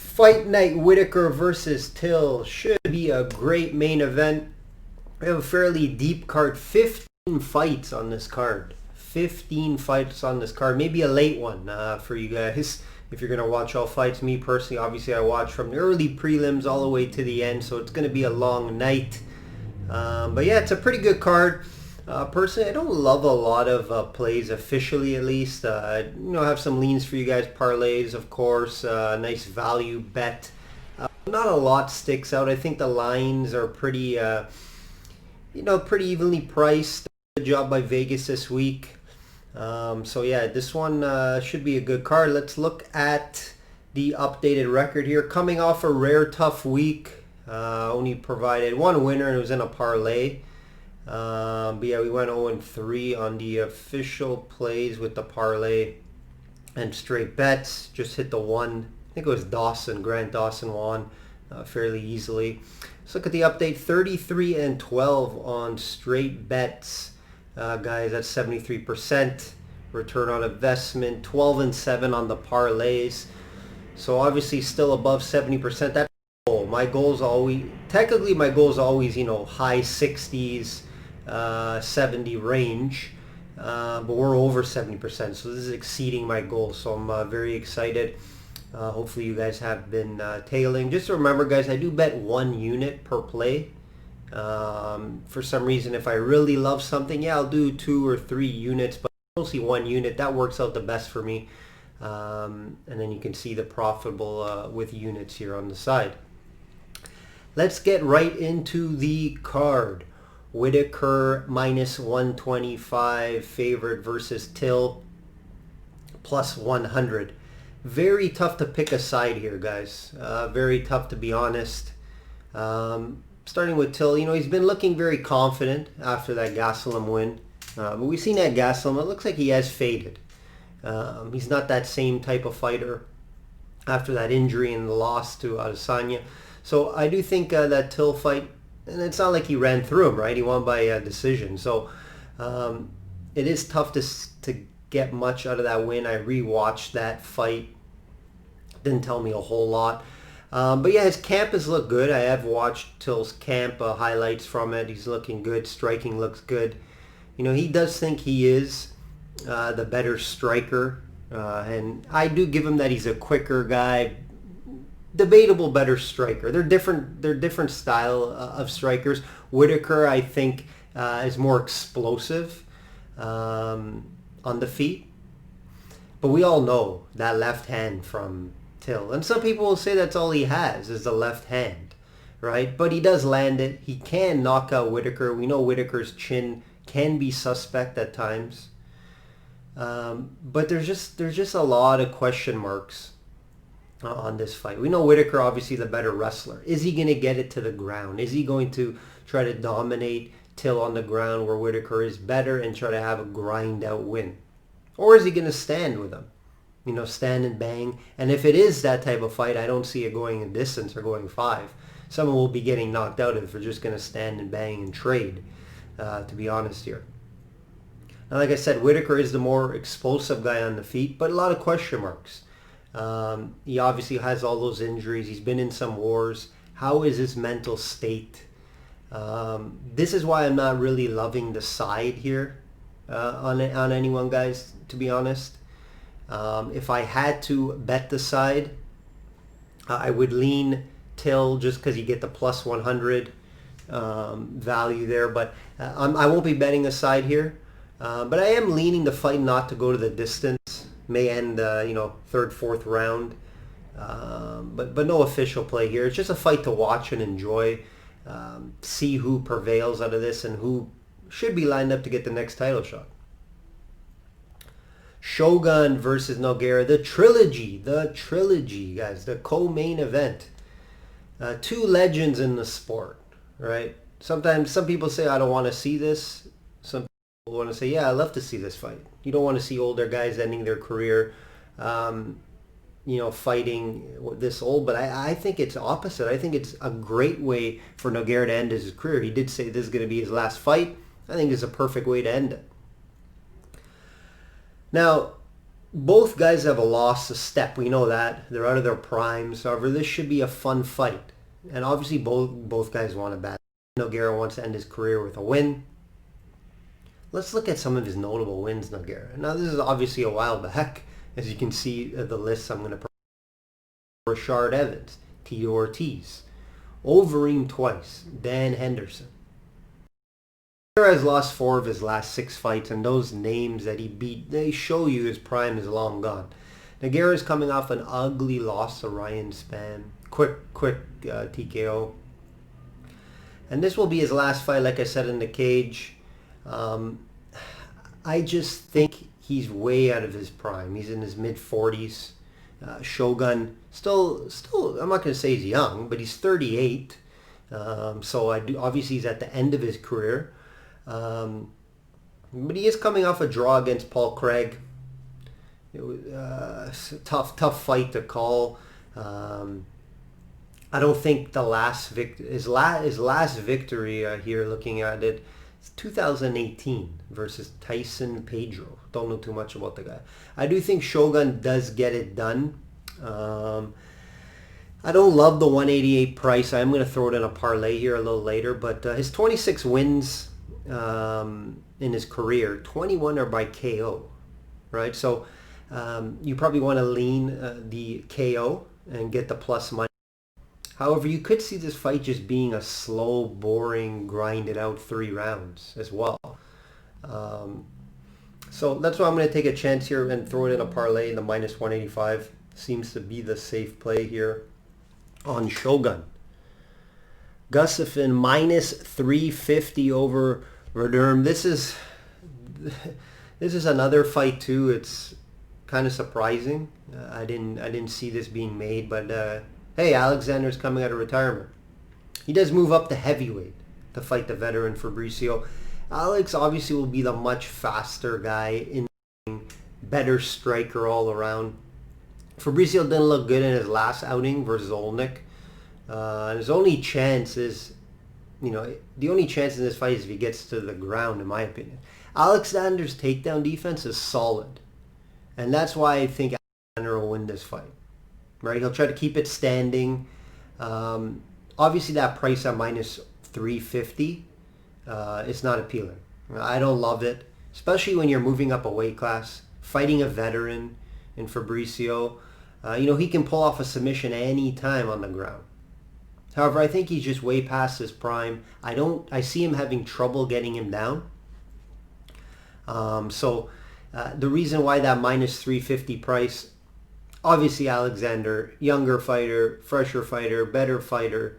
Fight night Whittaker versus Till should be a great main event. We have a fairly deep card, 15 fights on this card. 15 fights on this card, maybe a late one for you guys if you're going to watch all fights. Me personally, obviously I watch from the early prelims all the way to the end, so it's going to be a long night. But yeah, it's a pretty good card. Personally, I don't love a lot of plays officially, at least. I have some leans for you guys. Parlays, of course. Nice value bet. Not a lot sticks out. I think the lines are pretty, pretty evenly priced. Good job by Vegas this week. So yeah, this one should be a good card. Let's look at the updated record here. Coming off a rare tough week. Only provided one winner, and it was in a parlay. But yeah, we went 0-3 on the official plays with the parlay and straight bets. Just hit the one. I think it was Grant Dawson won fairly easily. Let's look at the update. 33-12 on straight bets. Guys, that's 73% return on investment. 12-7 on the parlays. So obviously still above 70%. That's goal. My goal is always, technically my goal is always, high 60s, 70 range. But we're over 70%. So this is exceeding my goal. So I'm very excited. Hopefully you guys have been tailing. Just remember, guys, I do bet 1 unit per play. For some reason, if I really love something, yeah, I'll do 2 or 3 units, but mostly 1 unit. That works out the best for me. And then you can see the profitable with units here on the side. Let's get right into the card. Whittaker minus 125 favorite versus Till plus 100. Very tough to pick a side here, guys. Very tough, to be honest. Starting with Till, he's been looking very confident after that Gastelum win. But we've seen that Gastelum, it looks like he has faded. He's not that same type of fighter after that injury and the loss to Adesanya. So I do think that Till fight, and it's not like he ran through him, right? He won by decision. So it is tough to get much out of that win. I rewatched that fight. Didn't tell me a whole lot. But yeah, his camp has looked good. I have watched Till's camp highlights from it. He's looking good. Striking looks good. He does think he is the better striker. And I do give him that he's a quicker guy. Debatable better striker. They're different style of strikers. Whittaker, I think, is more explosive on the feet. But we all know that left hand from Till. And some people will say that's all he has is the left hand, right? But he does land it. He can knock out Whittaker. We know Whittaker's chin can be suspect at times. But there's just a lot of question marks on this fight. We know Whittaker, obviously the better wrestler. Is he going to get it to the ground? Is he going to try to dominate Till on the ground where Whittaker is better and try to have a grind out win? Or is he going to stand with him? Stand and bang. And if it is that type of fight, I don't see it going a distance or going 5. Someone will be getting knocked out if they're just going to stand and bang and trade, to be honest here. Now, like I said, Whittaker is the more explosive guy on the feet, but a lot of question marks. He obviously has all those injuries. He's been in some wars. How is his mental state? This is why I'm not really loving the side here on anyone, guys, to be honest. If I had to bet the side, I would lean Till just because you get the plus 100 value there. But I won't be betting a side here. But I am leaning the fight not to go to the distance. May end, third, fourth round. But no official play here. It's just a fight to watch and enjoy. See who prevails out of this and who should be lined up to get the next title shot. Shogun versus Nogueira, the trilogy, guys, the co-main event. 2 legends in the sport, right? Sometimes some people say, I don't want to see this. Some people want to say, yeah, I love to see this fight. You don't want to see older guys ending their career, fighting this old. But I think it's opposite. I think it's a great way for Nogueira to end his career. He did say this is going to be his last fight. I think it's a perfect way to end it. Now, Both guys have lost a step. We know that. They're out of their primes. However, this should be a fun fight. And obviously both guys want a bat. Nogueira wants to end his career with a win. Let's look at some of his notable wins, Nogueira. Now, this is obviously a while back. As you can see, the list I'm going to put. Rashard Evans, Tito Ortiz, Overeem twice, Dan Henderson. Nogueira has lost 4 of his last 6 fights, and those names that he beat, they show you his prime is long gone. Nogueira is coming off an ugly loss to Ryan Spann. Quick TKO. And this will be his last fight, like I said, in the cage. I just think he's way out of his prime. He's in his mid-40s. Shogun, still, I'm not going to say he's young, but he's 38. So obviously he's at the end of his career. But he is coming off a draw against Paul Craig. It was a tough fight to call. I don't think his last victory here, looking at it, is 2018 versus Tyson Pedro. Don't know too much about the guy. I do think Shogun does get it done. I don't love the 188 price. I'm going to throw it in a parlay here a little later. But his 26 wins in his career, 21 are by KO, right? So you probably want to lean the KO and get the plus money. However, you could see this fight just being a slow, boring, grinded out 3 rounds as well. So that's why I'm going to take a chance here and throw it in a parlay. The minus 185 seems to be the safe play here on Shogun. Gustafsson minus 350 over Verdurm. This is another fight too. It's kind of surprising. I didn't see this being made, but hey, Alexander's coming out of retirement. He does move up to heavyweight to fight the veteran Fabricio. Alex obviously will be the much faster guy, better striker all around. Fabricio didn't look good in his last outing versus Olnick. His only chance is, the only chance in this fight is if he gets to the ground, in my opinion. Alexander's takedown defense is solid. And that's why I think Alexander will win this fight. Right? He'll try to keep it standing. Obviously, that price at minus 350, it's not appealing. I don't love it, especially when you're moving up a weight class, fighting a veteran in Fabricio. He can pull off a submission any time on the ground. However, I think he's just way past his prime. I see him having trouble getting him down. So the reason why that minus 350 price, obviously Alexander, younger fighter, fresher fighter, better fighter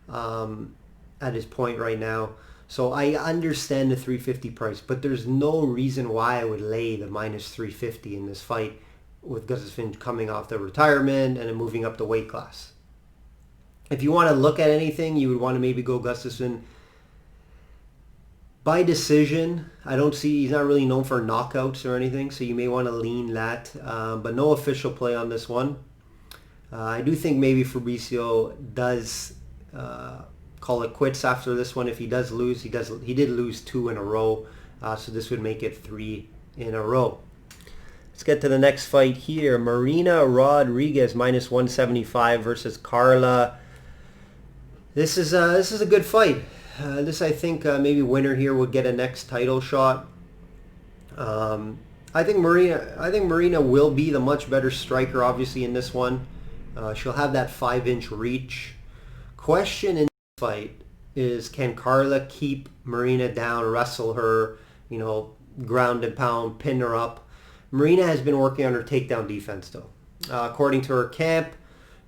at his point right now. So I understand the 350 price, but there's no reason why I would lay the minus 350 in this fight with Gustafsson coming off the retirement and then moving up the weight class. If you want to look at anything, you would want to maybe go Gustafsson by decision. He's not really known for knockouts or anything, so you may want to lean that. But no official play on this one. I do think maybe Fabricio does call it quits after this one. If he does lose, he did lose 2 in a row, so this would make it 3 in a row. Let's get to the next fight here. Marina Rodriguez minus 175 versus Carla. This is a good fight. This, I think, maybe winner here would get a next title shot. I think Marina will be the much better striker, obviously, in this one. She'll have that 5-inch reach. Question in this fight is, can Carla keep Marina down, wrestle her, ground and pound, pin her up? Marina has been working on her takedown defense, though. According to her camp,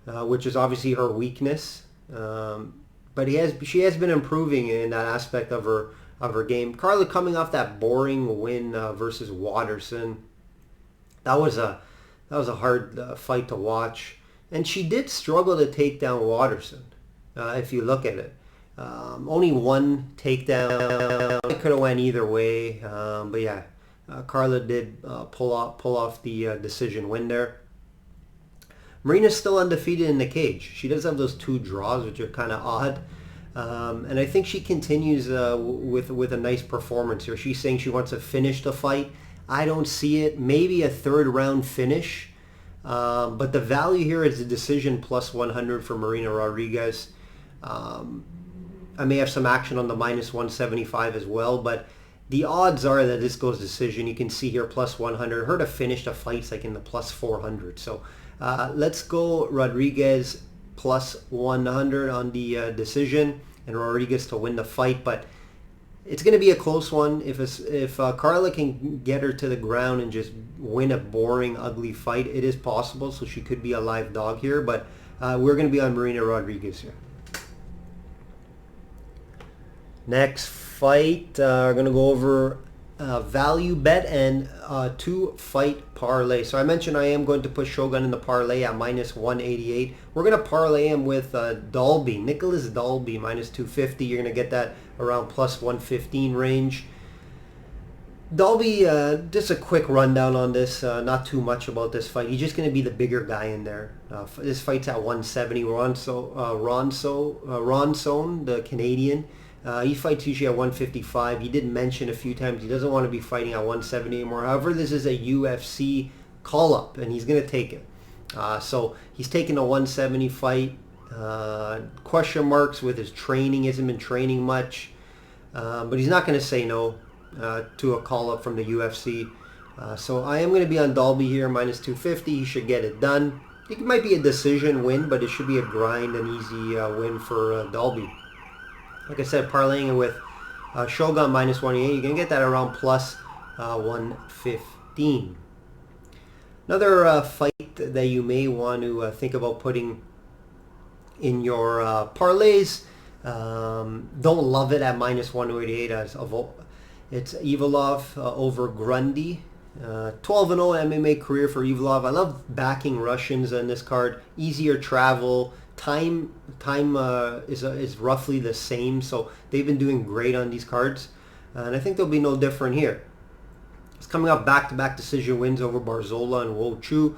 which is obviously her weakness. But she has been improving in that aspect of her game. Carla coming off that boring win versus Watterson. That was a hard fight to watch, and she did struggle to take down Watterson. If you look at it, only one takedown. It could have went either way, but yeah, Carla did pull off the decision win there. Marina's still undefeated in the cage. She does have those 2 draws, which are kind of odd. And I think she continues with a nice performance here. She's saying she wants to finish the fight. I don't see it. Maybe a third round finish. But the value here is the decision plus 100 for Marina Rodriguez. I may have some action on the minus 175 as well, but the odds are that this goes decision. You can see here plus 100. Her to finish the fight's like in the plus 400. So let's go Rodriguez plus 100 on the decision, and Rodriguez to win the fight. But it's going to be a close one. If Carla can get her to the ground and just win a boring, ugly fight, it is possible. So she could be a live dog here. But we're going to be on Marina Rodriguez here. Next fight, we're going to go over value bet and 2-fight parlay. So I mentioned I am going to put Shogun in the parlay at minus 188. We're going to parlay him with Dalby, Nicholas Dalby, minus 250. You're going to get that around plus 115 range. Dalby, just a quick rundown on this, not too much about this fight. He's just going to be the bigger guy in there. This fight's at 170. Ronson, the Canadian, he fights usually at 155. He did mention a few times he doesn't want to be fighting at 170 anymore. However, this is a UFC call-up, and he's going to take it. So he's taking a 170 fight. Question marks with his training. He hasn't been training much. But he's not going to say no to a call-up from the UFC. So I am going to be on Dalby here, minus 250. He should get it done. It might be a decision win, but it should be a grind and easy win for Dalby. Like I said, parlaying it with Shogun minus 188, you're going to get that around plus 115. Another fight that you may want to think about putting in your parlays. Don't love it at minus 188 as it's Ivalov over Grundy. 12-0 MMA career for Ivalov. I love backing Russians in this card. Easier travel. Time is roughly the same, so they've been doing great on these cards, and I think they'll be no different here. It's coming up back-to-back decision wins over Barzola and Wo Chu.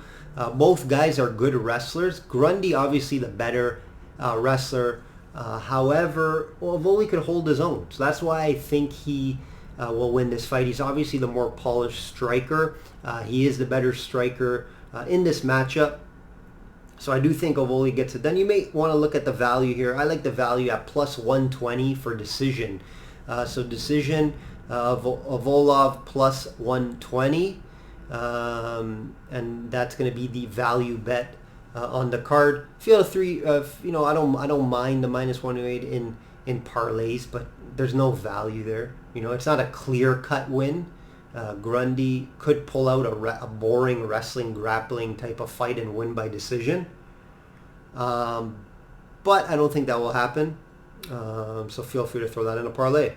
Both guys are good wrestlers. Grundy obviously the better wrestler. However, Voley could hold his own, so that's why I think he will win this fight. He's obviously the more polished striker. He is the better striker in this matchup. So I do think Ovoli gets it done. You may want to look at the value here. I like the value at plus 120 for decision. So decision Volov plus 120. And that's going to be the value bet on the card. Feel I don't mind the minus 108 in parlays, but there's no value there. It's not a clear-cut win. Grundy could pull out a boring wrestling, grappling type of fight and win by decision. But I don't think that will happen. So feel free to throw that in a parlay.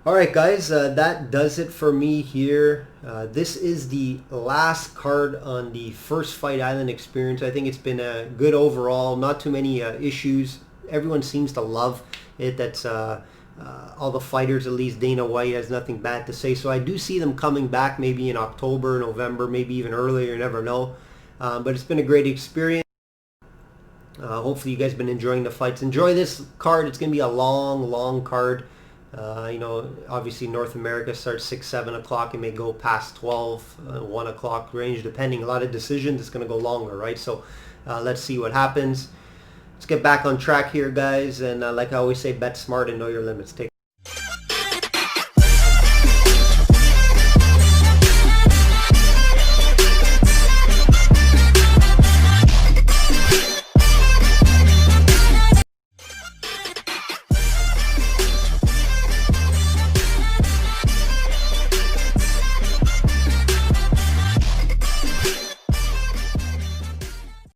All right, guys, that does it for me here. This is the last card on the First Fight Island experience. I think it's been a good overall. Not too many issues. Everyone seems to love it. That's all the fighters, at least Dana White, has nothing bad to say. So I do see them coming back maybe in October, November, maybe even earlier. You never know. But it's been a great experience. Hopefully you guys have been enjoying the fights. Enjoy this card. It's going to be a long card. Obviously North America starts 6, 7 o'clock. It may go past 12, 1 o'clock range, depending. A lot of decisions. It's going to go longer, right? So let's see what happens. Let's get back on track here, guys. And like I always say, bet smart and know your limits. Take